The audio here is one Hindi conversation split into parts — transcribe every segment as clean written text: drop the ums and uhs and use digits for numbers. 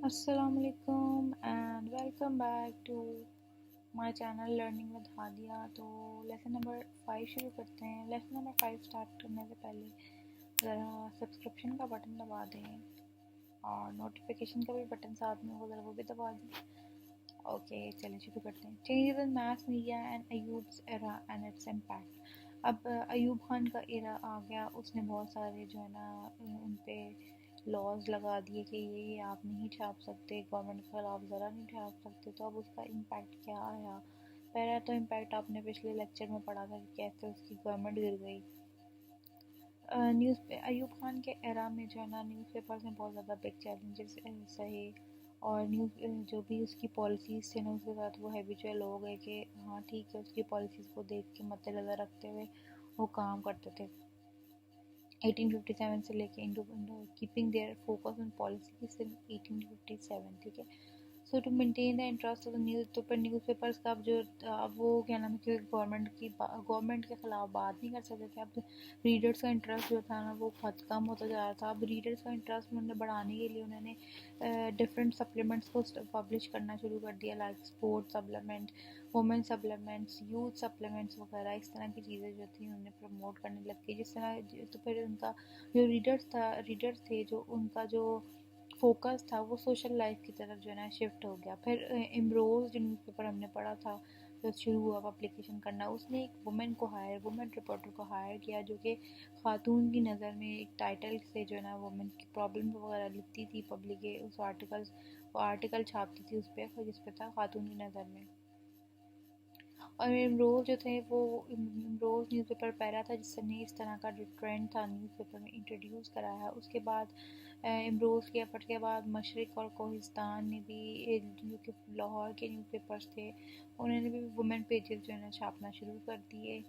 Assalamualaikum and welcome back to my channel Learning with Hadia। तो लेसन नंबर 5 शुरू करते हैं। लेसन नंबर 5 स्टार्ट करने से पहले ज़रा सब्सक्रिप्शन का बटन दबा दें और नोटिफिकेशन का भी बटन साथ में होगा, ज़रा वो भी दबा दें। ओके चलिए शुरू करते हैं। Changes in mass media and Ayub's era and its impact. अब अयूब खान का एरा आ गया, उसने बहुत सारे जो है ना उन पे लॉज लगा दिए कि ये आप नहीं छाप सकते, गवर्नमेंट के खिलाफ ज़रा नहीं छाप सकते। तो अब उसका इम्पैक्ट क्या आया? पहला तो इम्पैक्ट आपने पिछले लेक्चर में पढ़ा था कि कैसे उसकी गवर्नमेंट गिर गई। न्यूज़ पे अयूब खान के एरा में जो है ना न्यूज़पेपर्स में बहुत ज़्यादा बिग चैलेंजेस सहे और न्यूज़ जो भी उसकी पॉलिसीज़ थे ना उसके साथ वो हैबिचुअल हो गए कि हाँ ठीक है, उसकी पॉलिसीज़ को देख के मद्देनज़र रखते हुए वो काम करते थे। 1857 से लेके Indo keeping their focus on policy since 1857, ठीक है। So to maintain the interest of the news, तो पर न्यूज़पेपर्स का अब जो अब वो क्या नाम है कि गवर्नमेंट के ख़िलाफ़ बात नहीं कर सकते थे। अब रीडर्स का इंटरेस्ट जो था ना वो बहुत कम होता जा रहा था। अब रीडर्स का इंटरेस्ट उन्होंने बढ़ाने के लिए उन्होंने डिफरेंट सप्लीमेंट्स को पब्लिश करना शुरू कर दिया, like sports supplement, women supplements, youth supplements वगैरह। इस तरह की चीज़ें जो थी उन्हें प्रमोट करने लग गई, जिस तरह तो फिर उनका जो रीडर्स थे जो उनका जो फोकस था वो सोशल लाइफ की तरफ जो है ना शिफ्ट हो गया। फिर इमरोज़ जो न्यूज़पेपर हमने पढ़ा था जो शुरू हुआ पब्लिकेशन करना, उसने एक वुमेन रिपोर्टर को हायर किया जो कि खातून की नज़र में एक टाइटल से जो है ना वुमेन की प्रॉब्लम वगैरह लिखती थी, पब्लिक उस आर्टिकल छापती थी उस पर जिस पे था खातून की नज़र में। और इमरोज़ जो थे वो इमरोज़ न्यूज़पेपर पहला था जिसने इस तरह का जो ट्रेंड था न्यूज़पेपर में इंट्रोड्यूस कराया। उसके बाद इमरोज़ के एफर्ट के बाद मशरिक़ और कोहिस्तान ने भी जो कि लाहौर के न्यूज़पेपर्स थे उन्होंने भी वुमेन पेजेस जो है ना छापना शुरू कर दिए।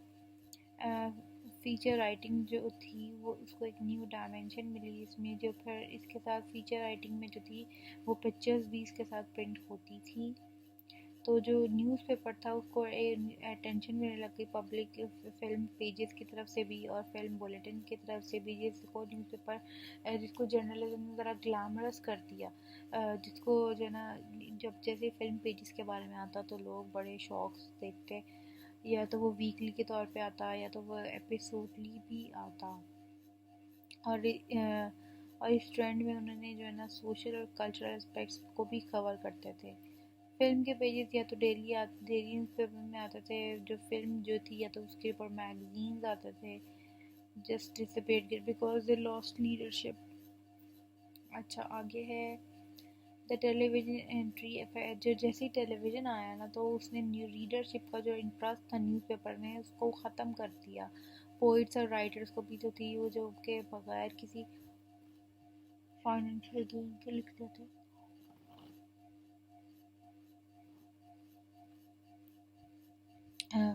फ़ीचर राइटिंग जो थी वो उसको एक न्यू डायमेंशन मिली इसमें, जो फिर इसके साथ फ़ीचर राइटिंग में जो थी वो पिक्चर्स भी इसके साथ प्रिंट होती थी। तो जो न्यूज़पेपर था उसको अटेंशन मिलने लग गई पब्लिक फिल्म पेजेस की तरफ से भी और फिल्म बुलेटिन की तरफ से भी, जिसको जर्नलिज्म ने ज़रा ग्लैमरस कर दिया। जिसको जो है ना जब जैसे फिल्म पेजेस के बारे में आता तो लोग बड़े शौक से देखते, या तो वो वीकली के तौर पे आता या तो वो एपिसोडली भी आता। और इस ट्रेंड में उन्होंने जो है ना सोशल और कल्चरल एस्पेक्ट्स को भी कवर करते थे। फिल्म के पेजेस या तो डेली न्यूज़पेपर में आते थे, जो फिल्म जो थी या तो उसके ऊपर मैगजीन्स आते थे। Just disappeared because they lost leadership. अच्छा आगे है द टेलीविजन एंट्री अफेयर। जो जैसे ही टेलीविज़न आया ना तो उसने न्यू रीडरशिप का जो इंटरेस्ट था न्यूज़पेपर में उसको ख़त्म कर दिया। पोइट्स और राइटर्स को भी जो थी वो जो के बगैर किसी फाइनेंशियल गेन के लिखते थे।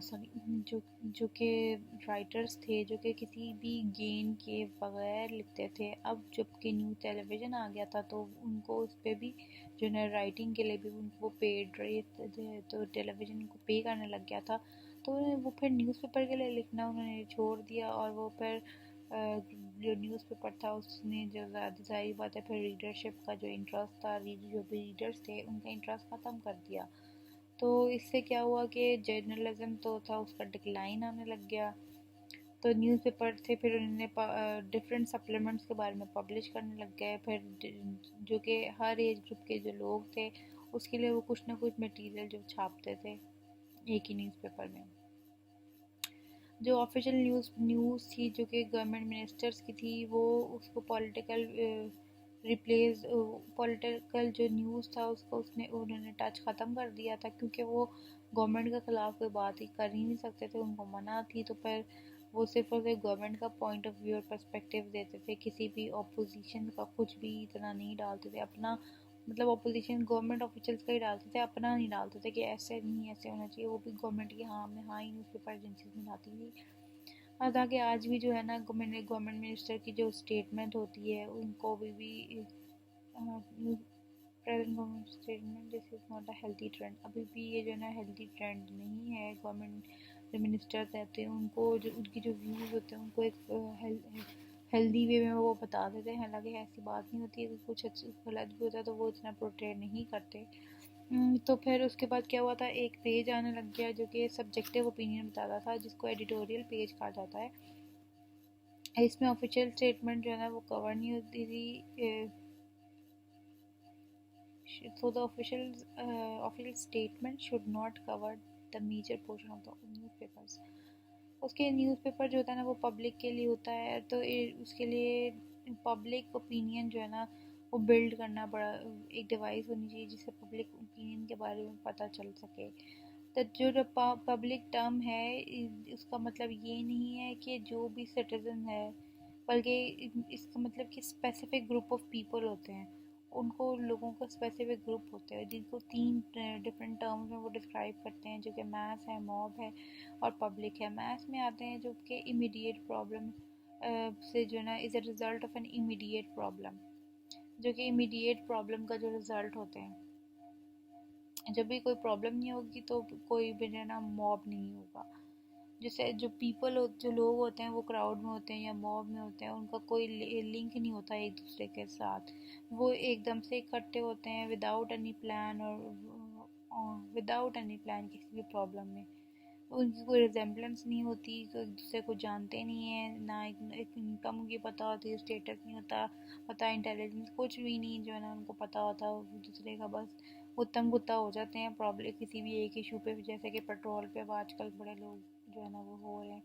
सॉरी, जो जो कि राइटर्स थे जो कि किसी भी गेन के बगैर लिखते थे। अब जबकि न्यू टेलीविज़न आ गया था तो उनको उस पर भी जो है राइटिंग के लिए भी उनको पेड रहे, तो टेलीविज़न को पे करने लग गया था। तो वो फिर न्यूज़पेपर के लिए लिखना उन्होंने छोड़ दिया और वो फिर जो न्यूज़पेपर था उसने जो ज़्यादा सारी बात है फिर रीडरशिप का जो इंटरेस्ट था, जो भी रीडर्स थे उनका इंटरेस्ट ख़त्म कर दिया। तो इससे क्या हुआ कि जर्नलिज्म तो था उसका डिक्लाइन आने लग गया। तो न्यूज़पेपर थे फिर उन्होंने डिफरेंट सप्लीमेंट्स के बारे में पब्लिश करने लग गए, फिर जो कि हर एज ग्रुप के जो लोग थे उसके लिए वो कुछ ना कुछ मटेरियल जो छापते थे एक ही न्यूज़पेपर में। जो ऑफिशियल न्यूज़ थी जो कि गवर्नमेंट मिनिस्टर्स की थी वो उसको रिप्लेस पॉलिटिकल जो न्यूज़ था उसको उसने उन्होंने टच ख़त्म कर दिया था, क्योंकि वो गवर्नमेंट के ख़िलाफ़ कोई बात ही कर ही नहीं सकते थे, उनको मना थी। तो फिर वो सिर्फ और सिर्फ गवर्नमेंट का पॉइंट ऑफ व्यू और पर्सपेक्टिव देते थे, किसी भी ऑपोजिशन का कुछ भी इतना नहीं डालते थे अपना, मतलब ऑपोजिशन गवर्नमेंट ऑफिशियल्स का ही डालते थे, अपना नहीं डालते थे कि ऐसे नहीं ऐसे होना चाहिए। वो भी गवर्नमेंट की हाँ में हाँ ही न्यूज़पेपर एजेंसीज में आती थी। हालांकि आज भी जो है ना गवर्नमेंट मिनिस्टर की जो स्टेटमेंट होती है उनको भी present government statement this is not a healthy trend. अभी भी ये जो है ना हेल्थी ट्रेंड नहीं है। गवर्नमेंट जो मिनिस्टर रहते हैं उनको जो उनकी जो व्यूज़ होते हैं उनको एक हेल्दी वे में वो बता देते हैं, हालांकि ऐसी बात नहीं होती है, कुछ गलत भी होता है तो वो इतना पोर्ट्रे नहीं करते। तो फिर उसके बाद क्या हुआ था, एक पेज आने लग गया जो कि सब्जेक्टिव ओपिनियन बताता था, जिसको एडिटोरियल पेज कहा जाता है। इसमें ऑफिशियल स्टेटमेंट जो है ना वो कवर नहीं होती थी। So the official statement should not cover the major portion of the newspapers. उसके न्यूज़पेपर जो होता है ना वो पब्लिक के लिए होता है, तो उसके लिए पब्लिक ओपिनियन जो है ना वो बिल्ड करना बड़ा एक डिवाइस होनी चाहिए जिससे पब्लिक ओपिनियन के बारे में पता चल सके। तो जो पब्लिक टर्म है उसका मतलब ये नहीं है कि जो भी सिटीजन है, बल्कि इसका मतलब कि स्पेसिफिक ग्रुप ऑफ पीपल होते हैं, उनको लोगों का स्पेसिफिक ग्रुप होते हैं जिनको 3 डिफरेंट टर्म्स में वो डिस्क्राइब करते हैं, जो कि मैस है, मॉब है और पब्लिक है। मैस में आते हैं जो कि इमीडिएट प्रॉब्लम से जो है ना is a result of an immediate problem, जो कि इमीडिएट प्रॉब्लम का जो रिज़ल्ट होते हैं। जब भी कोई प्रॉब्लम नहीं होगी तो कोई भी जो है ना मॉब नहीं होगा। जैसे जो जो लोग होते हैं वो क्राउड में होते हैं या मॉब में होते हैं, उनका कोई लिंक नहीं होता एक दूसरे के साथ, वो एकदम से इकट्ठे होते हैं विदाउट एनी प्लान, और विदाउट एनी प्लान किसी भी प्रॉब्लम में उनकी कोई रिजेम्बलेंस नहीं होती, तो एक दूसरे को जानते नहीं है, ना एक इनकम की पता होती है, स्टेटस नहीं होता पता, इंटेलिजेंस कुछ भी नहीं जो है ना उनको पता होता, एक दूसरे का बस उत्तम गुत्ता हो जाते हैं प्रॉब्लम किसी भी एक इशू पे, जैसे कि पेट्रोल पे अब आजकल बड़े लोग जो है ना वो हो रहे हैं।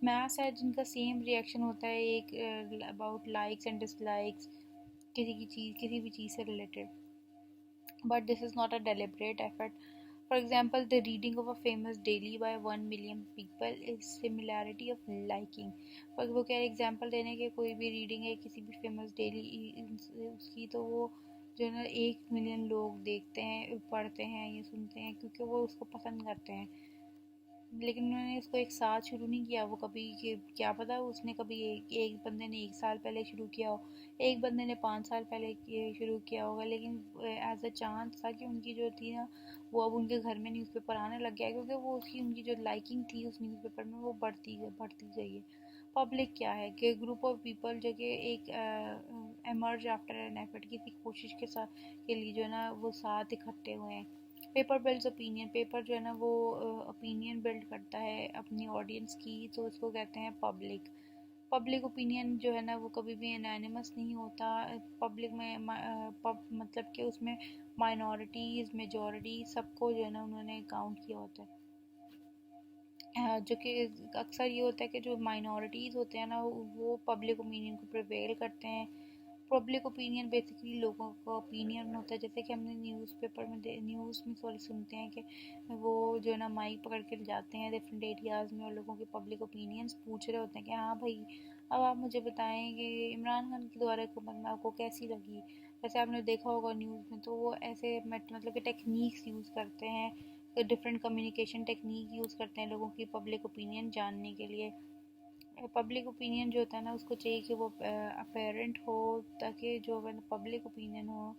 मैथ्स है जिनका सेम रिएक्शन होता है एक अबाउट लाइक्स एंड डिसलाइक्स किसी भी चीज़ से related, but this is not a deliberate effort. For example, the reading of a famous daily by 1 million people is similarity of liking. पर वो क्या एग्जांपल देने के, कोई भी रीडिंग है किसी भी फेमस डेली उसकी, तो वो जो है ना 1 मिलियन लोग देखते हैं, पढ़ते हैं या सुनते हैं क्योंकि वो उसको पसंद करते हैं। लेकिन उन्होंने इसको एक साथ शुरू नहीं किया, वो कभी क्या पता उसने कभी एक बंदे ने 1 साल पहले शुरू किया हो, एक बंदे ने 5 साल पहले शुरू किया होगा, लेकिन एज अ चांस था कि उनकी जो थी ना वो अब उनके घर में न्यूज़पेपर आने लग गया, क्योंकि वो उसकी उनकी जो लाइकिंग थी उस न्यूज़पेपर में वो बढ़ती गई है। पब्लिक क्या है कि ग्रुप ऑफ पीपल जो कि एक एमर्ज आफ्टर एन एफर्ट, किसी कोशिश के साथ के लिए जो है ना वो साथ इकट्ठे हुए हैं। पेपर बिल्ड्स ओपिनियन, पेपर जो है ना वो ओपिनियन बिल्ड करता है अपनी ऑडियंस की, तो उसको कहते हैं पब्लिक। पब्लिक ओपिनियन जो है ना वो कभी भी एनानिमस नहीं होता। पब्लिक में मतलब कि उसमें माइनॉरिटीज़ मेजॉरिटी सबको जो है ना उन्होंने काउंट किया होता है। जो कि अक्सर ये होता है कि जो माइनॉरिटीज़ होते हैं ना वो पब्लिक ओपिनियन को प्रिवेल करते हैं। पब्लिक ओपिनियन बेसिकली लोगों का ओपिनियन होता है, जैसे कि हमने न्यूज़ में सॉरी सुनते हैं कि वो जो है ना माइक पकड़ के जाते हैं डिफरेंट एरियाज़ में और लोगों के पब्लिक ओपिनियंस पूछ रहे होते हैं कि हाँ भाई अब आप मुझे बताएं कि इमरान खान की दोबारा हुकूमत आपको कैसी लगी। जैसे आपने देखा होगा न्यूज़ में, तो वो ऐसे मतलब कि टेक्निक्स यूज़ करते हैं, डिफरेंट कम्युनिकेशन टेक्निक यूज़ करते हैं लोगों की पब्लिक ओपिनियन जानने के लिए। पब्लिक ओपिनियन जो होता है ना उसको चाहिए कि वो अपेरेंट हो, ताकि जो पब्लिक ओपिनियन हो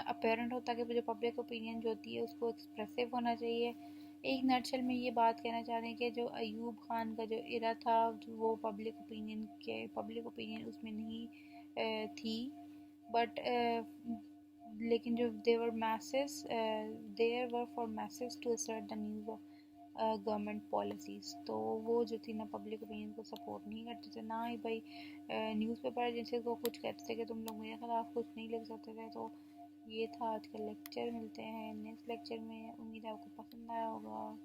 अपेरेंट हो, ताकि जो पब्लिक ओपिनियन जो होती है उसको एक्सप्रेसिव होना चाहिए। एक नटशल में ये बात कहना चाह रहे हैं कि जो अयूब खान का जो इरा था जो वो पब्लिक ओपिनियन उसमें नहीं थी, बट लेकिन जो देवर masses there were for masses to assert the news of government policies, तो वो जो थी ना पब्लिक ओपिनियन को सपोर्ट नहीं करते थे, ना ही भाई न्यूज़पेपर एजेंसी को कुछ कहते थे कि तुम लोग मेरे खिलाफ कुछ नहीं लिख सकते थे। तो ये था आज का लेक्चर, मिलते हैं नेक्स्ट लेक्चर में। उम्मीद है आपको पसंद आया होगा,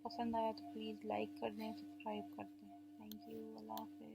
पसंद आया तो प्लीज़ लाइक कर दें, सब्सक्राइब कर दें। थैंक यू, अल्लाह हाफ़िज़।